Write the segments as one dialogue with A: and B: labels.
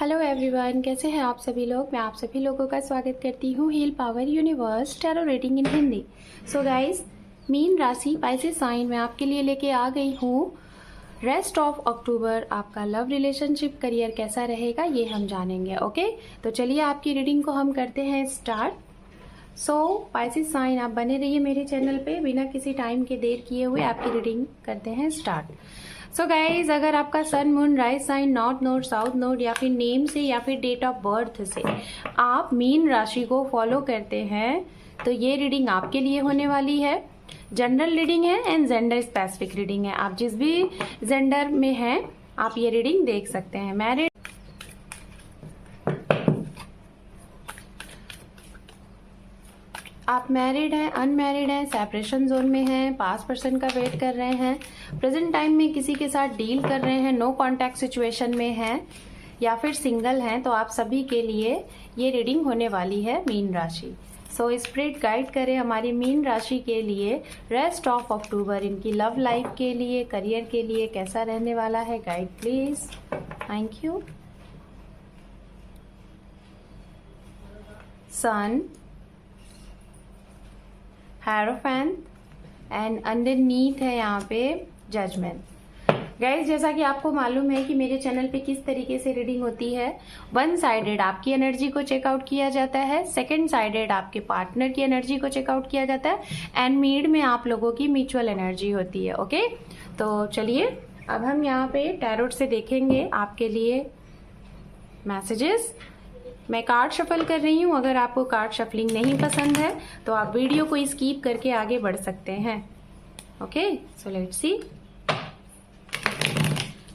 A: Hello everyone, कैसे हैं आप सभी लोग। मैं आप सभी लोगों का स्वागत करती हूँ heal power universe tarot reading in Hindi. So guys, मीन राशि पाइसेस साइन में आपके लिए लेके आ गई हूँ। रेस्ट ऑफ अक्टूबर आपका लव रिलेशनशिप करियर कैसा रहेगा ये हम जानेंगे। ओके, तो चलिए आपकी रीडिंग को हम करते हैं स्टार्ट। सो पाइसेस साइन, आप बने रहिए मेरे चैनल पे। बिना किसी टाइम के देर किए हुए आपकी रीडिंग करते हैं स्टार्ट। सो गाइज, अगर आपका sun moon rise sign north node south node या फिर नेम से या फिर डेट ऑफ बर्थ से आप मीन राशि को फॉलो करते हैं तो ये रीडिंग आपके लिए होने वाली है। जनरल रीडिंग है एंड जेंडर स्पेसिफिक रीडिंग है। आप जिस भी जेंडर में हैं आप ये रीडिंग देख सकते हैं। मैरिड, आप मैरिड हैं, अनमैरिड हैं, सेपरेशन जोन में हैं, पास पर्सन का वेट कर रहे हैं, प्रेजेंट टाइम में किसी के साथ डील कर रहे हैं, नो कांटेक्ट सिचुएशन में हैं या फिर सिंगल हैं, तो आप सभी के लिए ये रीडिंग होने वाली है मीन राशि। सो स्पिरिट गाइड करें हमारी मीन राशि के लिए रेस्ट ऑफ अक्टूबर, इनकी लव लाइफ के लिए, करियर के लिए कैसा रहने वाला है। Guide please, thank you. Sun, hierophant and underneath है यहाँ पे जजमेंट। गाइज, जैसा कि आपको मालूम है कि मेरे चैनल पे किस तरीके से रीडिंग होती है। वन साइडेड आपकी एनर्जी को चेकआउट किया जाता है, सेकंड साइडेड आपके पार्टनर की एनर्जी को चेकआउट किया जाता है एंड मिड में आप लोगों की म्यूचुअल एनर्जी होती है। ओके, तो चलिए अब हम यहाँ पे टैरोट से देखेंगे आपके लिए मैसेजेस। मैं कार्ड शफल कर रही हूँ। अगर आपको कार्ड शफलिंग नहीं पसंद है तो आप वीडियो को स्किप करके आगे बढ़ सकते हैं। Okay, so let's see.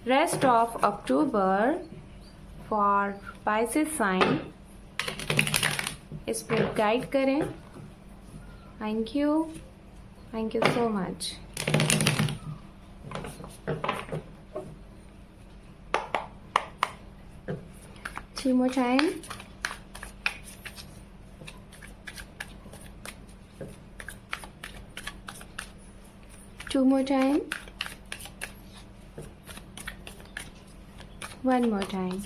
A: Rest of October for Pisces sign, spirit guide करें। Thank you so much. Two more time. Two more time. One more time.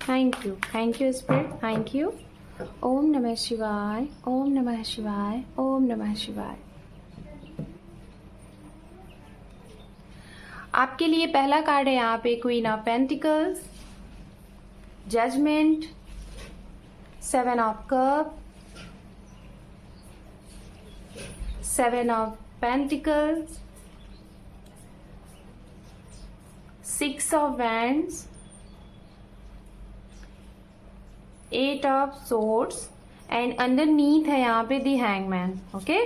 A: Thank you Spirit, thank you. ओम नमः शिवाय, ओम नमः शिवाय, ओम नमः शिवाय। आपके लिए पहला कार्ड है यहाँ पे queen of pentacles, judgement, seven of cup, seven of pentacles, six of wands, eight of swords and underneath है यहाँ पे दी हैंगमैन। ओके,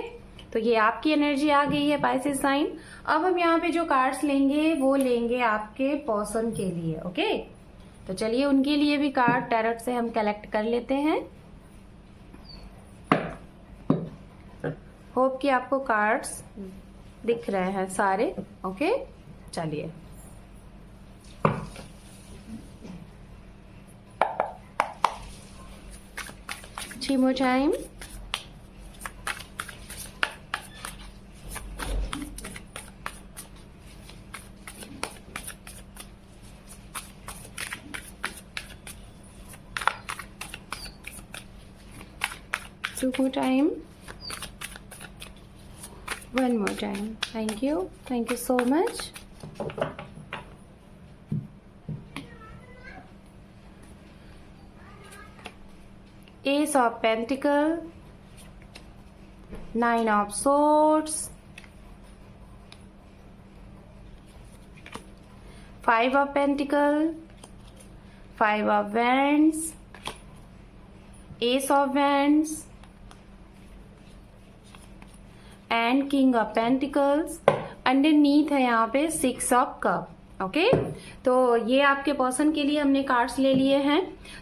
A: तो ये आपकी एनर्जी आ गई है पाइसेस साइन। अब हम यहाँ पे जो कार्ड्स लेंगे वो लेंगे आपके पर्सन के लिए। ओके, तो चलिए उनके लिए भी कार्ड टैरोट से हम कलेक्ट कर लेते हैं। होप कि आपको कार्ड्स दिख रहे हैं सारे। ओके, चलिए three more time. Two more time. One more time. Thank you so much. Ace of Pentacles, Nine of Swords, Five of Pentacles, Five of Wands, Ace of Wands and king of pentacles. Underneath है यहाँ पे six of cup. Okay, तो ये आपके person के लिए हमने cards ले लिए हैं।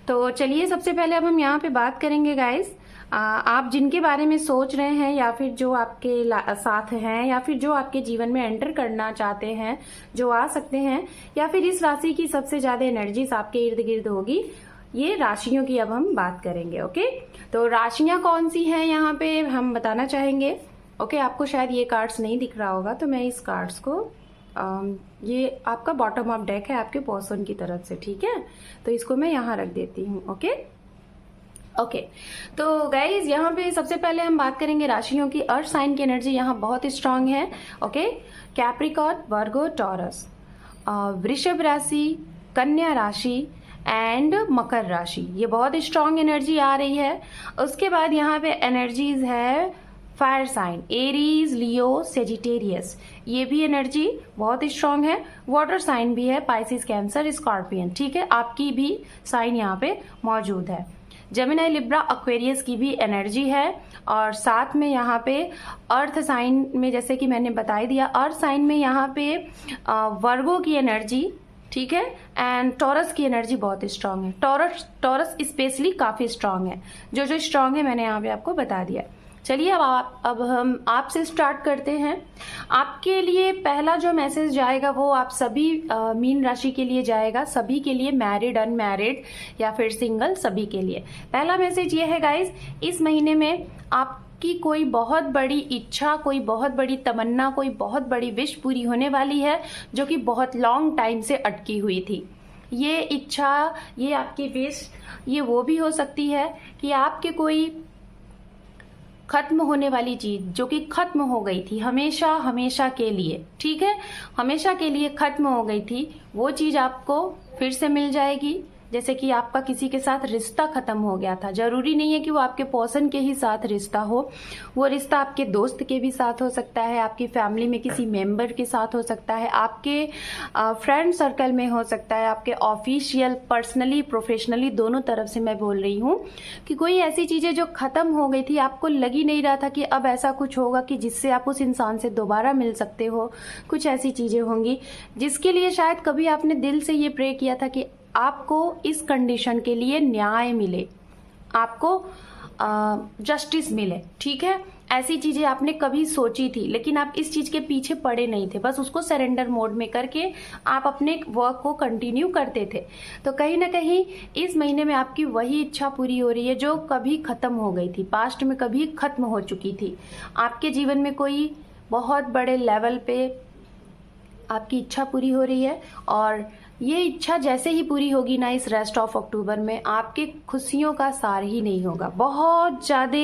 A: तो चलिए सबसे पहले अब हम यहाँ पे बात करेंगे गाइस, आप जिनके बारे में सोच रहे हैं या फिर जो आपके साथ हैं या फिर जो आपके जीवन में एंटर करना चाहते हैं, जो आ सकते हैं, या फिर इस राशि की सबसे ज्यादा एनर्जीज आपके इर्द गिर्द होगी, ये राशियों की अब हम बात करेंगे। ओके, तो राशियां कौन सी हैं यहाँ पे हम बताना चाहेंगे। ओके, आपको शायद ये कार्ड्स नहीं दिख रहा होगा, तो मैं इस कार्ड्स को ये आपका बॉटम ऑफ डेक है आपके पर्सन की तरफ से, ठीक है। तो इसको मैं यहाँ रख देती हूँ। ओके, तो गाइज यहाँ पे सबसे पहले हम बात करेंगे राशियों की। अर्थ साइन की एनर्जी यहाँ बहुत स्ट्रांग है। ओके, कैप्रिकॉर्न, वर्गो, टॉरस, वृषभ राशि, कन्या राशि एंड मकर राशि, ये बहुत स्ट्रांग एनर्जी आ रही है। उसके बाद यहाँ पे एनर्जीज है फायर साइन, एरीज, लियो, सेजिटेरियस, ये भी एनर्जी बहुत स्ट्रांग है। वाटर साइन भी है, पाइसिस, कैंसर, स्कॉर्पियन, ठीक है, आपकी भी साइन यहाँ पे मौजूद है। जेमिनी, लिब्रा, एक्वेरियस की भी एनर्जी है। और साथ में यहाँ पे अर्थ साइन में, जैसे कि मैंने बता दिया, अर्थ साइन में यहाँ पे वर्गो की एनर्जी, ठीक है, एंड टॉरस की एनर्जी बहुत स्ट्रांग है। टॉरस स्पेशली काफी स्ट्रांग है। जो स्ट्रांग है मैंने यहाँ पे आपको बता दिया। चलिए अब हम आपसे स्टार्ट करते हैं। आपके लिए पहला जो मैसेज जाएगा वो आप सभी मीन राशि के लिए जाएगा, सभी के लिए, मैरिड, अनमैरिड या फिर सिंगल, सभी के लिए। पहला मैसेज ये है गाइज, इस महीने में आपकी कोई बहुत बड़ी इच्छा, कोई बहुत बड़ी तमन्ना, कोई बहुत बड़ी विश पूरी होने वाली है, जो कि बहुत लॉन्ग टाइम से अटकी हुई थी। ये इच्छा, ये आपकी विश, ये वो भी हो सकती है कि आपके कोई खत्म होने वाली चीज जो कि खत्म हो गई थी हमेशा के लिए, ठीक है, हमेशा के लिए खत्म हो गई थी, वो चीज आपको फिर से मिल जाएगी। जैसे कि आपका किसी के साथ रिश्ता खत्म हो गया था, जरूरी नहीं है कि वो आपके पर्सन के ही साथ रिश्ता हो, वो रिश्ता आपके दोस्त के भी साथ हो सकता है, आपकी फैमिली में किसी मेंबर के साथ हो सकता है, आपके फ्रेंड सर्कल में हो सकता है, आपके ऑफिशियल, पर्सनली, प्रोफेशनली, दोनों तरफ से मैं बोल रही हूँ कि कोई ऐसी चीजें जो खत्म हो गई थी, आपको लग ही नहीं रहा था कि अब ऐसा कुछ होगा कि जिससे आप उस इंसान से दोबारा मिल सकते हो। कुछ ऐसी चीजें होंगी जिसके लिए शायद कभी आपने दिल से ये प्रे किया था कि आपको इस कंडीशन के लिए न्याय मिले, आपको जस्टिस मिले, ठीक है। ऐसी चीजें आपने कभी सोची थी, लेकिन आप इस चीज के पीछे पड़े नहीं थे, बस उसको सरेंडर मोड में करके आप अपने वर्क को कंटिन्यू करते थे। तो कहीं ना कहीं इस महीने में आपकी वही इच्छा पूरी हो रही है जो कभी खत्म हो गई थी, पास्ट में कभी खत्म हो चुकी थी। आपके जीवन में कोई बहुत बड़े लेवल पे आपकी इच्छा पूरी हो रही है, और ये इच्छा जैसे ही पूरी होगी ना, इस रेस्ट ऑफ अक्टूबर में आपके खुशियों का सार ही नहीं होगा। बहुत ज़्यादा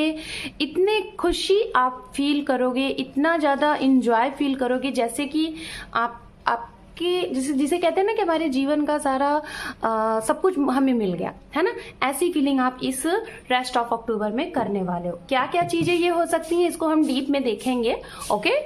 A: इतने खुशी आप फील करोगे, इतना ज़्यादा इंजॉय फील करोगे, जैसे कि आपके जिसे कहते हैं ना कि हमारे जीवन का सारा सब कुछ हमें मिल गया है ना, ऐसी फीलिंग आप इस रेस्ट ऑफ अक्टूबर में करने वाले हो। क्या क्या चीजें ये हो सकती हैं, इसको हम डीप में देखेंगे। ओके,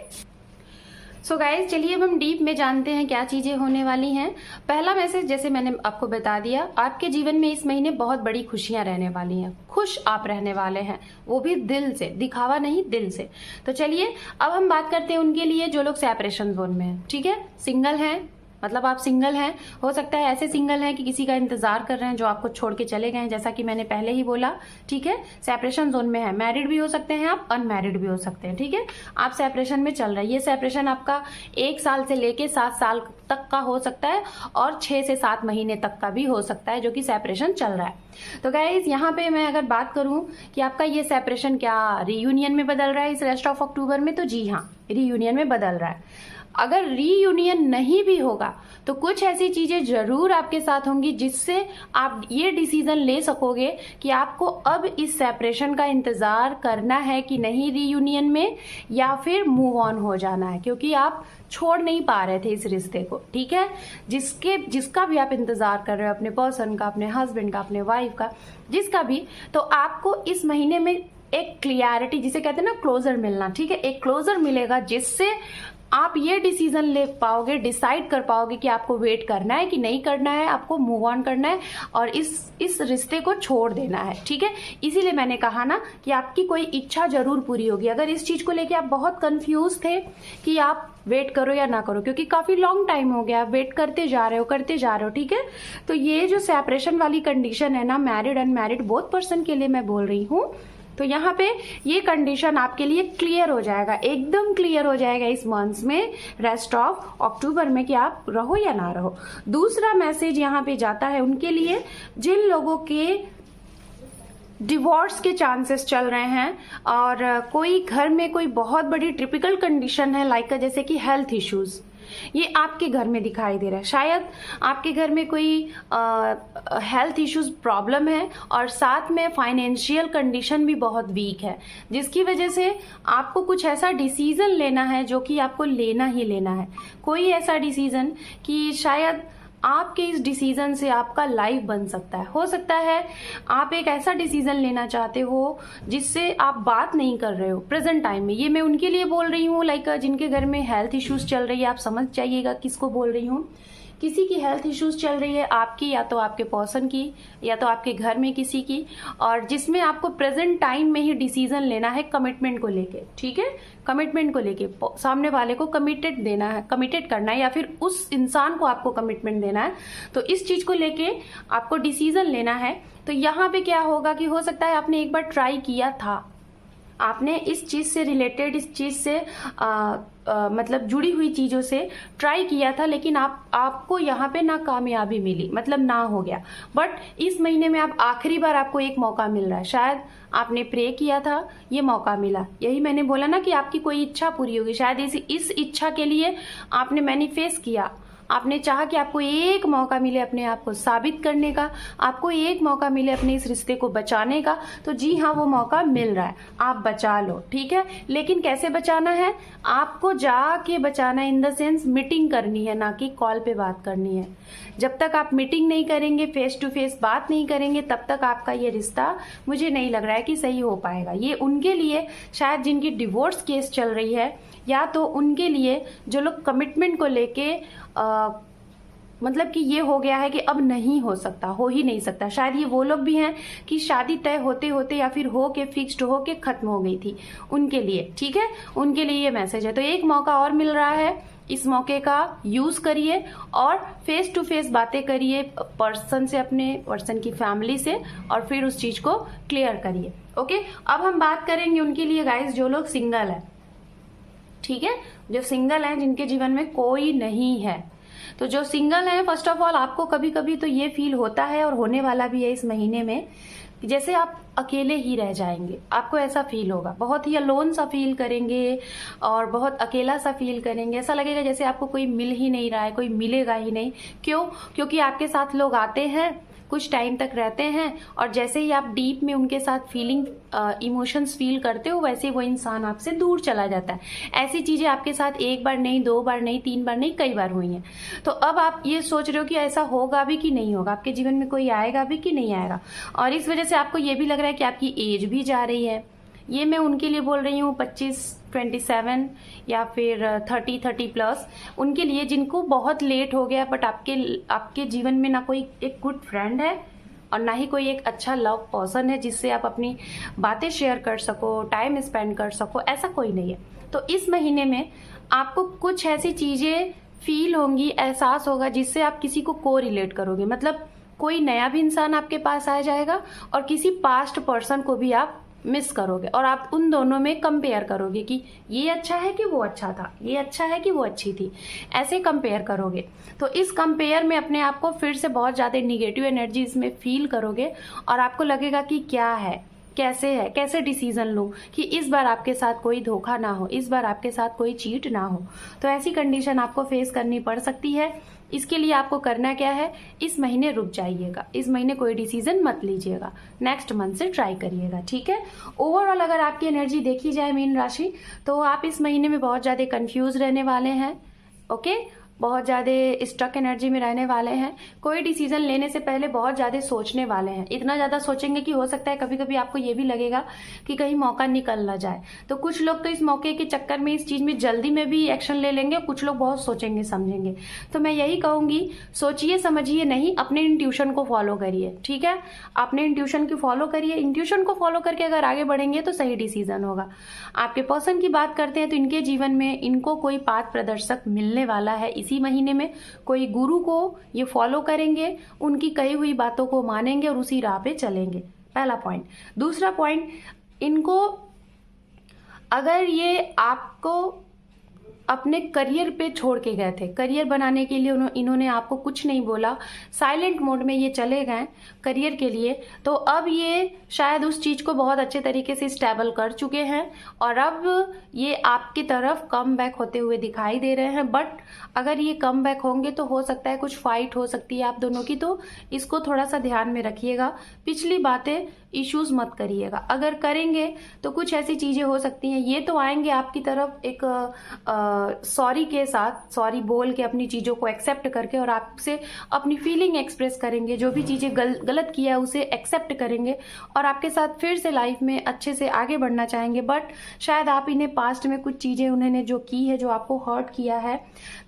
A: सो गाइज, चलिए अब हम डीप में जानते हैं क्या चीजें होने वाली हैं। पहला मैसेज, जैसे मैंने आपको बता दिया, आपके जीवन में इस महीने बहुत बड़ी खुशियां रहने वाली हैं, खुश आप रहने वाले हैं, वो भी दिल से, दिखावा नहीं, दिल से। तो चलिए अब हम बात करते हैं उनके लिए जो लोग सेपरेशन जोन में हैं, ठीक है, सिंगल हैं, मतलब आप सिंगल हैं, हो सकता है ऐसे सिंगल हैं कि किसी का इंतजार कर रहे हैं जो आपको छोड़ के चले गए हैं, जैसा कि मैंने पहले ही बोला, ठीक है। सेपरेशन जोन में है, मैरिड भी हो सकते हैं आप, अनमैरिड भी हो सकते हैं, ठीक है। आप सेपरेशन में चल रहे हैं, ये सेपरेशन आपका 1 साल से लेके 7 साल तक का हो सकता है, और 6 से 7 महीने तक का भी हो सकता है, जो कि सेपरेशन चल रहा है। तो गाइज, यहाँ पे मैं अगर बात करूं कि आपका ये सेपरेशन क्या रीयूनियन में बदल रहा है इस रेस्ट ऑफ अक्टूबर में, तो जी हाँ, रीयूनियन में बदल रहा है। अगर रीयूनियन नहीं भी होगा तो कुछ ऐसी चीजें जरूर आपके साथ होंगी जिससे आप ये डिसीजन ले सकोगे कि आपको अब इस सेपरेशन का इंतजार करना है कि नहीं रीयूनियन में, या फिर मूव ऑन हो जाना है, क्योंकि आप छोड़ नहीं पा रहे थे इस रिश्ते को, ठीक है। जिसका भी आप इंतजार कर रहे हो, अपने पर्सन का, अपने हस्बैंड का, अपने वाइफ का, जिसका भी, तो आपको इस महीने में एक क्लियरिटी, जिसे कहते हैं ना क्लोजर मिलना, ठीक है, एक क्लोजर मिलेगा जिससे आप ये डिसीजन ले पाओगे, डिसाइड कर पाओगे कि आपको वेट करना है कि नहीं करना है, आपको मूव ऑन करना है और इस रिश्ते को छोड़ देना है, ठीक है। इसीलिए मैंने कहा ना कि आपकी कोई इच्छा जरूर पूरी होगी। अगर इस चीज को लेके आप बहुत कंफ्यूज थे कि आप वेट करो या ना करो, क्योंकि काफी लॉन्ग टाइम हो गया, आप वेट करते जा रहे हो, ठीक है। तो ये जो सेपरेशन वाली कंडीशन है ना, मैरिड अनमैरिड बोथ पर्सन के लिए मैं बोल रही हूँ, तो यहाँ पे ये कंडीशन आपके लिए क्लियर हो जाएगा, एकदम क्लियर हो जाएगा इस मंथ में, रेस्ट ऑफ अक्टूबर में, कि आप रहो या ना रहो। दूसरा मैसेज यहाँ पे जाता है उनके लिए जिन लोगों के डिवोर्स के चांसेस चल रहे हैं, और कोई घर में कोई बहुत बड़ी टिपिकल कंडीशन है लाइक जैसे कि हेल्थ इश्यूज, ये आपके घर में दिखाई दे रहा है। शायद आपके घर में कोई हेल्थ इश्यूज प्रॉब्लम है, और साथ में फाइनेंशियल कंडीशन भी बहुत वीक है, जिसकी वजह से आपको कुछ ऐसा डिसीजन लेना है जो कि आपको लेना ही लेना है। कोई ऐसा डिसीजन कि शायद आपके इस डिसीजन से आपका लाइफ बन सकता है। हो सकता है आप एक ऐसा डिसीजन लेना चाहते हो जिससे आप बात नहीं कर रहे हो प्रेजेंट टाइम में। ये मैं उनके लिए बोल रही हूँ लाइक जिनके घर में हेल्थ इश्यूज चल रही है। आप समझ जाइएगा किसको बोल रही हूँ। किसी की हेल्थ इश्यूज चल रही है, आपकी या तो आपके पर्सन की या तो आपके घर में किसी की, और जिसमें आपको प्रेजेंट टाइम में ही डिसीजन लेना है कमिटमेंट को लेके। ठीक है, कमिटमेंट को लेके सामने वाले को कमिटेड देना है, कमिटेड करना है, या फिर उस इंसान को आपको कमिटमेंट देना है। तो इस चीज को लेके आपको डिसीजन लेना है। तो यहाँ पे क्या होगा कि हो सकता है आपने एक बार ट्राई किया था, आपने इस चीज से रिलेटेड, इस चीज से मतलब जुड़ी हुई चीजों से ट्राई किया था, लेकिन आपको यहाँ पे ना कामयाबी मिली, मतलब ना हो गया। बट इस महीने में आप आखिरी बार आपको एक मौका मिल रहा है। शायद आपने प्रे किया था, ये मौका मिला। यही मैंने बोला ना कि आपकी कोई इच्छा पूरी होगी। शायद इस इच्छा के लिए आपने मैनिफेस्ट किया, आपने चाहा कि आपको एक मौका मिले अपने आप को साबित करने का, आपको एक मौका मिले अपने इस रिश्ते को बचाने का। तो जी हाँ, वो मौका मिल रहा है, आप बचा लो। ठीक है, लेकिन कैसे बचाना है? आपको जाके बचाना है, इन द सेंस मीटिंग करनी है, ना कि कॉल पे बात करनी है। जब तक आप मीटिंग नहीं करेंगे, फेस टू फेस बात नहीं करेंगे, तब तक आपका ये रिश्ता मुझे नहीं लग रहा है कि सही हो पाएगा। ये उनके लिए शायद जिनकी डिवोर्स केस चल रही है, या तो उनके लिए जो लोग कमिटमेंट को लेके मतलब कि ये हो गया है कि अब नहीं हो सकता, हो ही नहीं सकता। शायद ये वो लोग भी हैं कि शादी तय होते होते या फिर हो के फिक्स्ड हो के खत्म हो गई थी उनके लिए। ठीक है, उनके लिए ये मैसेज है। तो एक मौका और मिल रहा है, इस मौके का यूज करिए और फेस टू फेस बातें करिए पर्सन से, अपने पर्सन की फैमिली से, और फिर उस चीज को क्लियर करिए। ओके, अब हम बात करेंगे उनके लिए गाइस जो लोग सिंगल है। ठीक है, जो सिंगल है, जिनके जीवन में कोई नहीं है। तो जो सिंगल है, फर्स्ट ऑफ ऑल आपको कभी कभी तो ये फील होता है और होने वाला भी है इस महीने में, जैसे आप अकेले ही रह जाएंगे। आपको ऐसा फील होगा, बहुत ही अलोन सा फील करेंगे और बहुत अकेला सा फील करेंगे। ऐसा लगेगा जैसे आपको कोई मिल ही नहीं रहा है, कोई मिलेगा ही नहीं। क्यों? क्योंकि आपके साथ लोग आते हैं, कुछ टाइम तक रहते हैं, और जैसे ही आप डीप में उनके साथ फीलिंग इमोशंस फील करते हो, वैसे वो इंसान आपसे दूर चला जाता है। ऐसी चीजें आपके साथ एक बार नहीं, दो बार नहीं, तीन बार नहीं, कई बार हुई हैं। तो अब आप ये सोच रहे हो कि ऐसा होगा भी कि नहीं होगा, आपके जीवन में कोई आएगा भी कि नहीं आएगा, और इस वजह से आपको ये भी लग रहा है कि आपकी एज भी जा रही है। ये मैं उनके लिए बोल रही हूँ 25, 27 या फिर 30 प्लस, उनके लिए जिनको बहुत लेट हो गया, बट आपके जीवन में ना कोई एक गुड फ्रेंड है और ना ही कोई एक अच्छा लव पर्सन है जिससे आप अपनी बातें शेयर कर सको, टाइम स्पेंड कर सको, ऐसा कोई नहीं है। तो इस महीने में आपको कुछ ऐसी चीजें फील होंगी, एहसास होगा, जिससे आप किसी को रिलेट करोगे। मतलब कोई नया भी इंसान आपके पास आ जाएगा और किसी पास्ट पर्सन को भी आप मिस करोगे, और आप उन दोनों में कंपेयर करोगे कि ये अच्छा है कि वो अच्छा था, ये अच्छा है कि वो अच्छी थी, ऐसे कंपेयर करोगे। तो इस कंपेयर में अपने आप को फिर से बहुत ज्यादा निगेटिव एनर्जी इसमें फील करोगे, और आपको लगेगा कि क्या है, कैसे है, कैसे डिसीजन लूं कि इस बार आपके साथ कोई धोखा ना हो, इस बार आपके साथ कोई चीट ना हो। तो ऐसी कंडीशन आपको फेस करनी पड़ सकती है। इसके लिए आपको करना क्या है, इस महीने रुक जाइएगा, इस महीने कोई डिसीजन मत लीजिएगा, नेक्स्ट मंथ से ट्राई करिएगा। ठीक है, ओवरऑल अगर आपकी एनर्जी देखी जाए मीन राशि, तो आप इस महीने में बहुत ज्यादा कंफ्यूज रहने वाले हैं। ओके, बहुत ज्यादा स्टक एनर्जी में रहने वाले हैं। कोई डिसीजन लेने से पहले बहुत ज्यादा सोचने वाले हैं, इतना ज्यादा सोचेंगे कि हो सकता है कभी कभी आपको ये भी लगेगा कि कहीं मौका निकल ना जाए। तो कुछ लोग तो इस मौके के चक्कर में, इस चीज में जल्दी में भी एक्शन ले लेंगे, कुछ लोग बहुत सोचेंगे समझेंगे। तो मैं यही कहूंगी, सोचिए समझिए नहीं, अपने इंट्यूशन को फॉलो करिए। ठीक है, अपने इंट्यूशन की फॉलो करिए। इंट्यूशन को फॉलो करके अगर आगे बढ़ेंगे तो सही डिसीजन होगा। आपके पर्सन की बात करते हैं तो इनके जीवन में इनको कोई पाथ प्रदर्शक मिलने वाला है इसी महीने में। कोई गुरु को ये फॉलो करेंगे, उनकी कही हुई बातों को मानेंगे और उसी राह पे चलेंगे। पहला पॉइंट। दूसरा पॉइंट, इनको अगर ये आपको अपने करियर पे छोड़ के गए थे। करियर बनाने के लिए इन्होंने आपको कुछ नहीं बोला, साइलेंट मोड में ये चले गए करियर के लिए। तो अब ये शायद उस चीज़ को बहुत अच्छे तरीके से स्टेबल कर चुके हैं और अब ये आपकी तरफ कम बैक होते हुए दिखाई दे रहे हैं। बट अगर ये कम बैक होंगे तो हो सकता है कुछ फाइट हो सकती है आप दोनों की, तो इसको थोड़ा सा ध्यान में रखिएगा। पिछली बातें इश्यूज मत करिएगा, अगर करेंगे तो कुछ ऐसी चीजें हो सकती हैं। ये तो आएंगे आपकी तरफ एक सॉरी के साथ, सॉरी बोल के अपनी चीजों को एक्सेप्ट करके और आपसे अपनी फीलिंग एक्सप्रेस करेंगे, जो भी चीजें गलत किया उसे एक्सेप्ट करेंगे और आपके साथ फिर से लाइफ में अच्छे से आगे बढ़ना चाहेंगे। बट शायद आप इन्हें पास्ट में कुछ चीजें उन्होंने जो की है, जो आपको हर्ट किया है,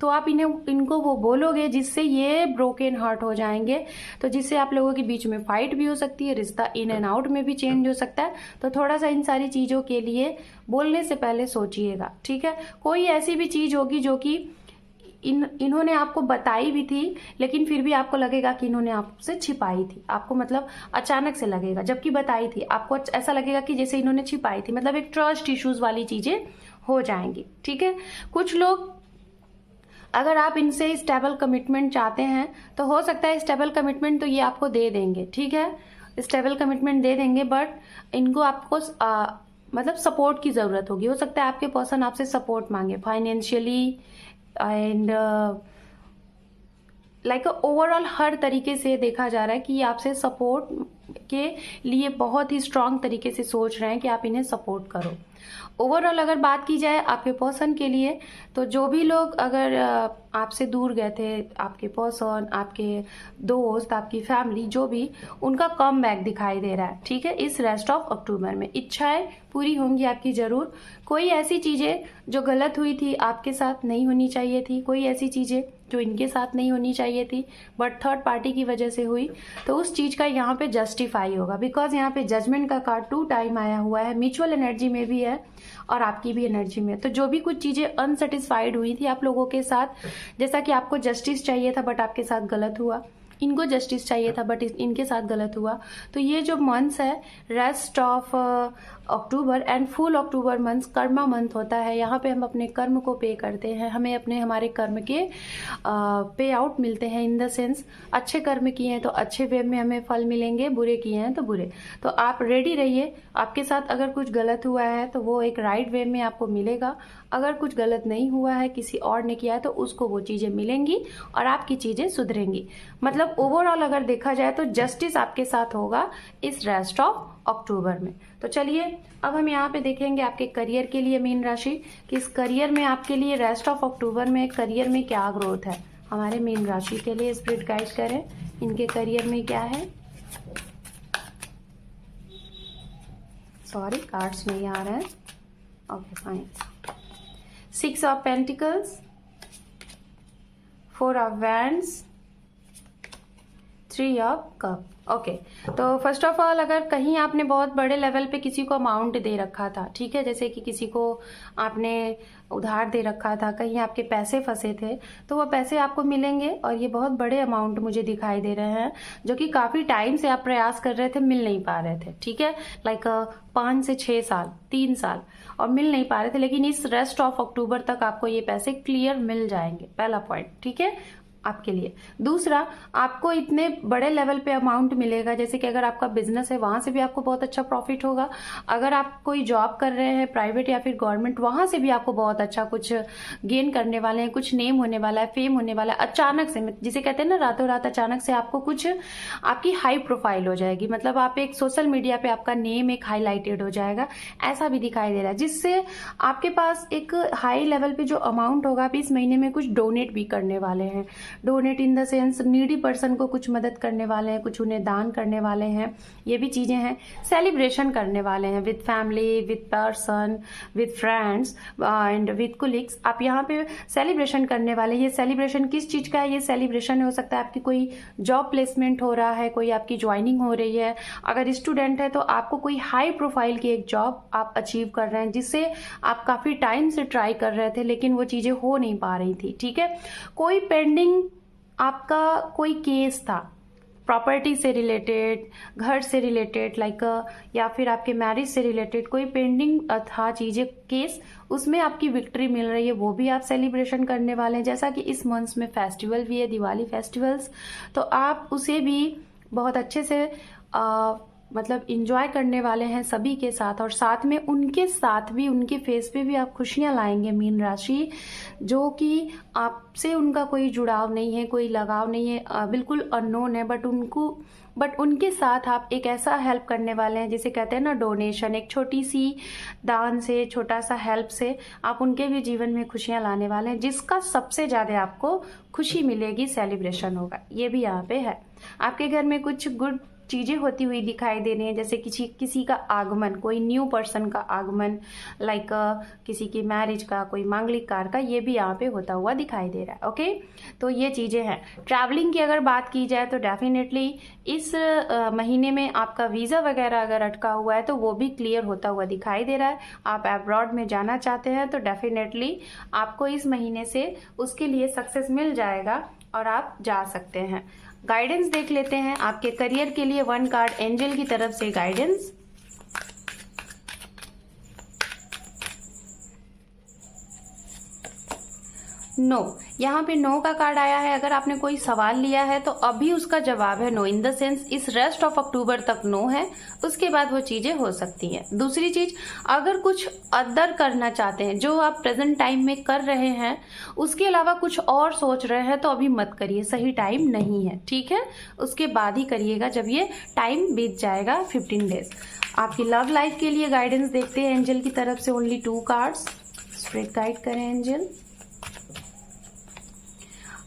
A: तो आप इनको वो बोलोगे जिससे ये ब्रोकन हार्ट हो जाएंगे, तो जिससे आप लोगों के बीच में फाइट भी हो सकती है, रिश्ता इन एंड आउट में भी चेंज हो सकता है। तो थोड़ा सा इन सारी चीजों के लिए बोलने से पहले सोचिएगा, ठीक है। कोई ऐसी भी चीज होगी जो कि इन्होंने आपको बताई भी थी, लेकिन फिर भी आपको लगेगा कि इन्होंने आपसे छिपाई थी। आपको मतलब अचानक से लगेगा, जबकि बताई थी, आपको ऐसा लगेगा कि जैसे इन्होंने छिपाई थी। मतलब एक ट्रस्ट इश्यूज वाली चीजें हो जाएंगी, ठीक है। कुछ लोग, अगर आप इनसे स्टेबल कमिटमेंट चाहते हैं तो हो सकता है स्टेबल कमिटमेंट तो ये आपको दे देंगे, ठीक है, स्टेबल कमिटमेंट दे देंगे। बट इनको आपको मतलब सपोर्ट की जरूरत होगी। हो सकता है आपके पर्सन आपसे सपोर्ट मांगे फाइनेंशियली एंड लाइक ओवरऑल हर तरीके से देखा जा रहा है कि आपसे सपोर्ट के लिए बहुत ही स्ट्रांग तरीके से सोच रहे हैं कि आप इन्हें सपोर्ट करो। ओवरऑल अगर बात की जाए आपके पर्सन के लिए, तो जो भी लोग अगर आपसे दूर गए थे, आपके पर्सन, आपके दोस्त, आपकी फैमिली, जो भी, उनका कम बैक दिखाई दे रहा है, ठीक है। इस रेस्ट ऑफ अक्टूबर में इच्छाएं पूरी होंगी आपकी जरूर। कोई ऐसी चीजें जो गलत हुई थी, आपके साथ नहीं होनी चाहिए थी, कोई ऐसी चीजें जो इनके साथ नहीं होनी चाहिए थी बट थर्ड पार्टी की वजह से हुई, तो उस चीज का यहाँ पे जस्टिफाई होगा। बिकॉज यहाँ पे जजमेंट का कार्ड 2 टाइम आया हुआ है, म्यूचुअल एनर्जी में भी है और आपकी भी एनर्जी में। तो जो भी कुछ चीजें अनसेटिस्फाइड हुई थी आप लोगों के साथ, जैसा कि आपको जस्टिस चाहिए था बट आपके साथ गलत हुआ, इनको जस्टिस चाहिए था बट इनके साथ गलत हुआ, तो ये जो मंथ्स है rest of October and full October month Karma month होता है। यहाँ पे हम अपने कर्म को पे करते हैं, हमें हमारे कर्म के पे आउट मिलते हैं। इन द सेंस अच्छे कर्म किए हैं तो अच्छे वे में हमें फल मिलेंगे, बुरे किए हैं तो बुरे। तो आप रेडी रहिए, आपके साथ अगर कुछ गलत हुआ है तो वो एक राइट वे में आपको मिलेगा, अगर कुछ गलत नहीं हुआ है, किसी और ने किया है, तो उसको वो चीजें मिलेंगी और आपकी चीजें सुधरेंगी। मतलब ओवरऑल अगर देखा जाए तो जस्टिस आपके साथ होगा इस रेस्ट ऑफ अक्टूबर में। तो चलिए अब हम यहाँ पे देखेंगे आपके करियर के लिए मीन राशि कि इस करियर में आपके लिए रेस्ट ऑफ अक्टूबर में करियर में क्या ग्रोथ है। हमारे मीन राशि के लिए स्पिरिट गाइड करें, इनके करियर में क्या है। सॉरी कार्ड्स नहीं आ रहे हैं, okay fine. 6 of pentacles, 4 of wands, 3 of cup. Okay तो फर्स्ट ऑफ ऑल अगर कहीं आपने बहुत बड़े लेवल पे किसी को अमाउंट दे रखा था, ठीक है, जैसे कि किसी को आपने उधार दे रखा था, कहीं आपके पैसे फंसे थे, तो वो पैसे आपको मिलेंगे और ये बहुत बड़े अमाउंट मुझे दिखाई दे रहे हैं जो कि काफी टाइम से आप प्रयास कर रहे थे, मिल नहीं पा रहे थे, ठीक है, लाइक 5 से 6 साल, 3 साल और मिल नहीं पा रहे थे, लेकिन इस रेस्ट ऑफ अक्टूबर तक आपको ये पैसे क्लियर मिल जाएंगे। पहला पॉइंट, ठीक है, आपके लिए। दूसरा, आपको इतने बड़े लेवल पे अमाउंट मिलेगा, जैसे कि अगर आपका बिजनेस है वहां से भी आपको बहुत अच्छा प्रॉफिट होगा, अगर आप कोई जॉब कर रहे हैं प्राइवेट या फिर गवर्नमेंट, वहां से भी आपको बहुत अच्छा कुछ गेन करने वाले हैं, कुछ नेम होने वाला है, फेम होने वाला है अचानक से, जिसे कहते हैं ना रातों रात अचानक से आपको कुछ, आपकी हाई प्रोफाइल हो जाएगी, मतलब आप एक सोशल मीडिया पे आपका नेम एक हाईलाइटेड हो जाएगा, ऐसा भी दिखाई दे रहा है, जिससे आपके पास एक हाई लेवल पे जो अमाउंट होगा आप इस महीने में कुछ डोनेट भी करने वाले हैं। Donate in the sense needy person को कुछ मदद करने वाले हैं, कुछ उन्हें दान करने वाले हैं, ये भी चीजें हैं। सेलिब्रेशन करने वाले हैं with family, with person, with friends and with colleagues, आप यहाँ पे सेलिब्रेशन करने वाले। ये सेलिब्रेशन किस चीज का है? ये सेलिब्रेशन हो सकता है आपकी कोई जॉब प्लेसमेंट हो रहा है, कोई आपकी ज्वाइनिंग हो रही है, अगर स्टूडेंट है तो आपको कोई हाई प्रोफाइल की एक जॉब आप अचीव कर रहे हैं, जिससे आप काफी टाइम से ट्राई कर रहे थे लेकिन वो चीजें हो नहीं पा रही थी, ठीक है। कोई पेंडिंग आपका कोई केस था, प्रॉपर्टी से रिलेटेड, घर से रिलेटेड या फिर आपके मैरिज से रिलेटेड कोई पेंडिंग था चीजें, केस, उसमें आपकी विक्ट्री मिल रही है, वो भी आप सेलिब्रेशन करने वाले हैं। जैसा कि इस मंथ में फेस्टिवल भी है, दिवाली फेस्टिवल्स, तो आप उसे भी बहुत अच्छे से मतलब इंजॉय करने वाले हैं सभी के साथ, और साथ में उनके साथ भी, उनके फेस पे भी आप खुशियां लाएंगे मीन राशि, जो कि आपसे उनका कोई जुड़ाव नहीं है, कोई लगाव नहीं है, बिल्कुल अननोन है, बट उनके साथ आप एक ऐसा हेल्प करने वाले हैं जिसे कहते हैं ना डोनेशन, एक छोटी सी दान से, छोटा सा हेल्प से आप उनके भी जीवन में खुशियां लाने वाले हैं, जिसका सबसे ज्यादा आपको खुशी मिलेगी, सेलिब्रेशन होगा। ये भी यहाँ पे है। आपके घर में कुछ गुड चीजें होती हुई दिखाई दे रही हैं, जैसे किसी का आगमन, कोई न्यू पर्सन का आगमन, किसी की मैरिज का, कोई मांगलिक कार्य का, ये भी यहाँ पे होता हुआ दिखाई दे रहा है। ओके, तो ये चीजें हैं। ट्रैवलिंग की अगर बात की जाए तो डेफिनेटली इस महीने में आपका वीजा वगैरह अगर अटका हुआ है तो वो भी क्लियर होता हुआ दिखाई दे रहा है। आप अब्रॉड में जाना चाहते हैं तो डेफिनेटली आपको इस महीने से उसके लिए सक्सेस मिल जाएगा और आप जा सकते हैं। गाइडेंस देख लेते हैं आपके करियर के लिए। 1 कार्ड एंजल की तरफ से गाइडेंस। नो, यहाँ पे नो का कार्ड आया है। अगर आपने कोई सवाल लिया है तो अभी उसका जवाब है नो, इन द सेंस इस रेस्ट ऑफ अक्टूबर तक नो है, उसके बाद वो चीजें हो सकती हैं। दूसरी चीज, अगर कुछ अदर करना चाहते हैं जो आप प्रेजेंट टाइम में कर रहे हैं, उसके अलावा कुछ और सोच रहे हैं तो अभी मत करिए, सही टाइम नहीं है, ठीक है? उसके बाद ही करिएगा जब ये टाइम बीत जाएगा 15 डेज। आपकी लव लाइफ के लिए गाइडेंस देखते हैं एंजल की तरफ से। ओनली 2 कार्ड्स स्ट्रेट गाइड करें एंजल।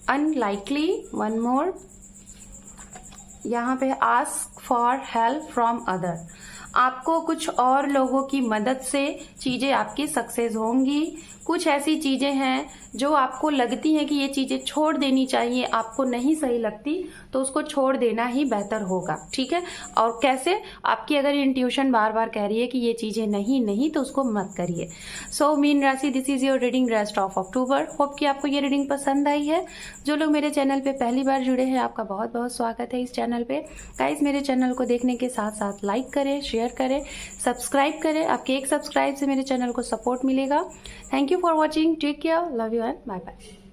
A: अनलाइकली, 1 मोर। यहाँ पे ask for help from other. आपको कुछ और लोगों की मदद से चीजें आपकी सक्सेस होंगी। कुछ ऐसी चीजें हैं जो आपको लगती हैं कि ये चीजें छोड़ देनी चाहिए, आपको नहीं सही लगती तो उसको छोड़ देना ही बेहतर होगा, ठीक है? और कैसे? आपकी अगर इंट्यूशन बार बार कह रही है कि ये चीजें नहीं तो उसको मत करिए। सो मीन राशि, this is your reading rest of October. Hope कि आपको ये रीडिंग पसंद आई है। जो लोग मेरे चैनल पे पहली बार जुड़े हैं, आपका बहुत बहुत स्वागत है इस चैनल पे। गाइस, मेरे चैनल को देखने के साथ साथ लाइक करें, शेयर करें, सब्सक्राइब करें। आपके एक सब्सक्राइब से मेरे चैनल को सपोर्ट मिलेगा। Thank you for watching. Take care, love you and bye bye.